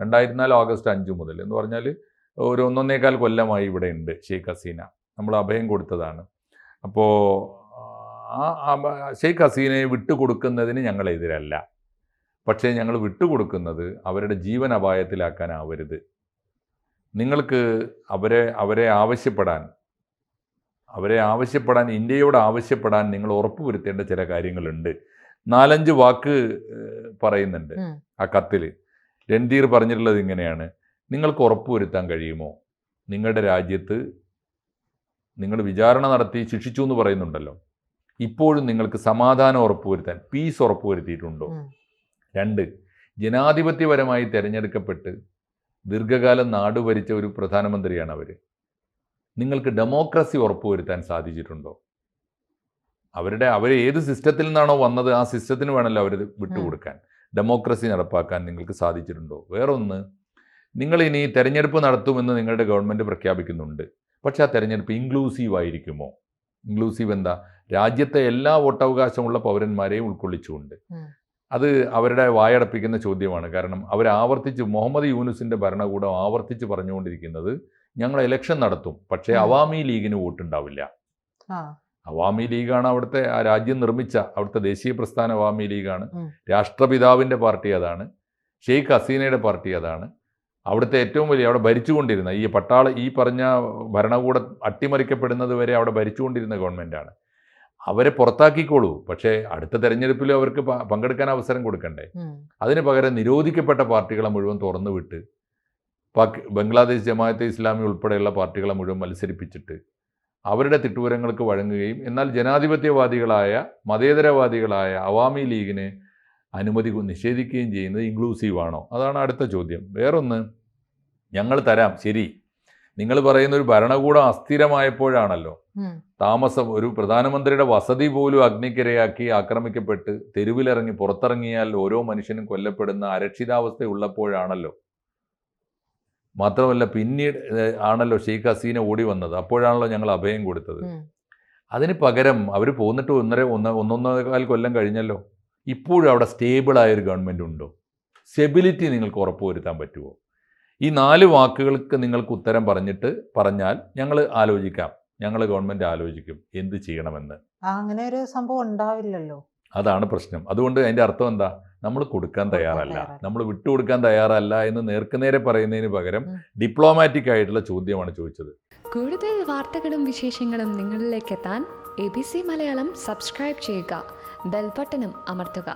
2004 August 5 മുതൽ എന്ന് പറഞ്ഞാൽ ഒരു 1.25 കൊല്ലമായി ഇവിടെ ഉണ്ട് ഷെയ്ഖ് ഹസീന. നമ്മൾ അഭയം കൊടുത്തതാണ്. അപ്പോൾ ഷെയ്ഖ് ഹസീനയെ വിട്ടുകൊടുക്കുന്നതിന് ഞങ്ങളെതിരല്ല. പക്ഷേ ഞങ്ങൾ വിട്ടുകൊടുക്കുന്നത് അവരുടെ ജീവൻ അപായത്തിലാക്കാനാവരുത്. നിങ്ങൾക്ക് അവരെ ആവശ്യപ്പെടാൻ ഇന്ത്യയോട് ആവശ്യപ്പെടാൻ നിങ്ങൾ ഉറപ്പുവരുത്തേണ്ട ചില കാര്യങ്ങളുണ്ട്. 4-5 വാക്ക് പറയുന്നുണ്ട് ആ കത്തിൽ. രൺധീർ പറഞ്ഞിട്ടുള്ളത് ഇങ്ങനെയാണ്: നിങ്ങൾക്ക് ഉറപ്പുവരുത്താൻ കഴിയുമോ നിങ്ങളുടെ രാജ്യത്ത് നിങ്ങൾ വിചാരണ നടത്തി ശിക്ഷിച്ചു എന്ന് പറയുന്നുണ്ടല്ലോ, ഇപ്പോഴും നിങ്ങൾക്ക് സമാധാനം ഉറപ്പുവരുത്താൻ, പീസ് ഉറപ്പുവരുത്തിയിട്ടുണ്ടോ? 2, ജനാധിപത്യപരമായി തിരഞ്ഞെടുക്കപ്പെട്ട് ദീർഘകാലം നാട് ഭരിച്ച ഒരു പ്രധാനമന്ത്രിയാണ് അവർ. നിങ്ങൾക്ക് ഡെമോക്രസി ഉറപ്പുവരുത്താൻ സാധിച്ചിട്ടുണ്ടോ? അവർ ഏത് സിസ്റ്റത്തിൽ നിന്നാണോ വന്നത് ആ സിസ്റ്റത്തിന് വേണമല്ലോ അവർ വിട്ടുകൊടുക്കാൻ. ഡെമോക്രസി നടപ്പാക്കാൻ നിങ്ങൾക്ക് സാധിച്ചിട്ടുണ്ടോ? വേറൊന്ന്, നിങ്ങളിനി തെരഞ്ഞെടുപ്പ് നടത്തുമെന്ന് നിങ്ങളുടെ ഗവൺമെൻറ് പ്രഖ്യാപിക്കുന്നുണ്ട്. പക്ഷേ ആ തെരഞ്ഞെടുപ്പ് ഇൻക്ലൂസീവ് ആയിരിക്കുമോ? ഇൻക്ലൂസീവ് എന്താ? രാജ്യത്തെ എല്ലാ വോട്ടവകാശമുള്ള പൗരന്മാരെയും ഉൾക്കൊള്ളിച്ചുകൊണ്ട്. അത് അവരുടെ വായടപ്പിക്കുന്ന ചോദ്യമാണ്. കാരണം മുഹമ്മദ് യൂനുസിൻ്റെ ഭരണകൂടം ആവർത്തിച്ച് പറഞ്ഞുകൊണ്ടിരിക്കുന്നത് ഞങ്ങൾ ഇലക്ഷൻ നടത്തും, പക്ഷേ അവാമി ലീഗിന് വോട്ടുണ്ടാവില്ല. അവാമി ലീഗാണ് അവിടുത്തെ ആ രാജ്യം നിർമ്മിച്ച അവിടുത്തെ ദേശീയ പ്രസ്ഥാനം. അവാമി ലീഗാണ്. രാഷ്ട്രപിതാവിൻ്റെ പാർട്ടി അതാണ്. ഷെയ്ഖ് ഹസീനയുടെ പാർട്ടി അതാണ്. അവിടുത്തെ ഏറ്റവും വലിയ അവിടെ ഭരിച്ചുകൊണ്ടിരുന്ന ഈ പറഞ്ഞ ഭരണകൂടം അട്ടിമറിക്കപ്പെടുന്നത് വരെ അവിടെ ഭരിച്ചുകൊണ്ടിരുന്ന ഗവൺമെൻറ്റാണ്. അവരെ പുറത്താക്കിക്കോളൂ, പക്ഷേ അടുത്ത തെരഞ്ഞെടുപ്പിൽ അവർക്ക് പങ്കെടുക്കാൻ അവസരം കൊടുക്കണ്ടേ? അതിന് പകരം നിരോധിക്കപ്പെട്ട പാർട്ടികളെ മുഴുവൻ തുറന്നു വിട്ട് ബംഗ്ലാദേശ് ജമാഅത്തെ ഇസ്ലാമി ഉൾപ്പെടെയുള്ള പാർട്ടികളെ മുഴുവൻ മത്സരിപ്പിച്ചിട്ട് അവരുടെ തിട്ടൂരങ്ങൾക്ക് വഴങ്ങുകയും എന്നാൽ ജനാധിപത്യവാദികളായ മതേതരവാദികളായ അവാമി ലീഗിന് അനുമതി നിഷേധിക്കുകയും ചെയ്യുന്നത് ഇൻക്ലൂസീവ് ആണോ? അതാണ് അടുത്ത ചോദ്യം. വേറൊന്ന്, ഞങ്ങൾ തരാം, ശരി, നിങ്ങൾ പറയുന്ന ഒരു ഭരണകൂടം അസ്ഥിരമായപ്പോഴാണല്ലോ ഒരു പ്രധാനമന്ത്രിയുടെ വസതി പോലും അഗ്നിക്കിരയാക്കി ആക്രമിക്കപ്പെട്ട് തെരുവിലിറങ്ങി പുറത്തിറങ്ങിയാൽ ഓരോ മനുഷ്യനും കൊല്ലപ്പെടുന്ന അരക്ഷിതാവസ്ഥ ഉള്ളപ്പോഴാണല്ലോ. മാത്രമല്ല പിന്നീട് ആണല്ലോ ഷെയ്ഖ് ഹസീന ഓടി വന്നത്. അപ്പോഴാണല്ലോ ഞങ്ങൾ അഭയം കൊടുത്തത്. അതിന് പകരം അവർ പോന്നിട്ട് 1.25 കൊല്ലം കഴിഞ്ഞല്ലോ. ഇപ്പോഴും അവിടെ സ്റ്റേബിളായൊരു ഗവൺമെൻറ് ഉണ്ടോ? സ്റ്റെബിലിറ്റി നിങ്ങൾക്ക് ഉറപ്പുവരുത്താൻ പറ്റുമോ? ഈ 4 വാക്കുകൾക്ക് നിങ്ങൾക്ക് ഉത്തരം പറഞ്ഞാൽ ഞങ്ങൾ ആലോചിക്കാം. ഗവൺമെൻറ് ആലോചിക്കും എന്ത് ചെയ്യണമെന്ന്. അങ്ങനെ ഒരു സംഭവം ഉണ്ടാവില്ലല്ലോ. അതാണ് പ്രശ്നം. അതുകൊണ്ട് അതിൻ്റെ അർത്ഥം എന്താ? നമ്മൾ കൊടുക്കാൻ തയ്യാറല്ല, നമ്മൾ വിട്ടുകൊടുക്കാൻ തയ്യാറല്ല എന്ന് നേർക്കുനേരെ പറയുന്നതിന് പകരം ഡിപ്ലോമാറ്റിക് ആയിട്ടുള്ള ചോദ്യമാണ് ചോദിച്ചത്. കൂടുതൽ വാർത്തകളും വിശേഷങ്ങളും നിങ്ങളിലേക്ക് എത്താൻ ABC മലയാളം സബ്സ്ക്രൈബ് ചെയ്യുക, ബെൽ ബട്ടണും അമർത്തുക.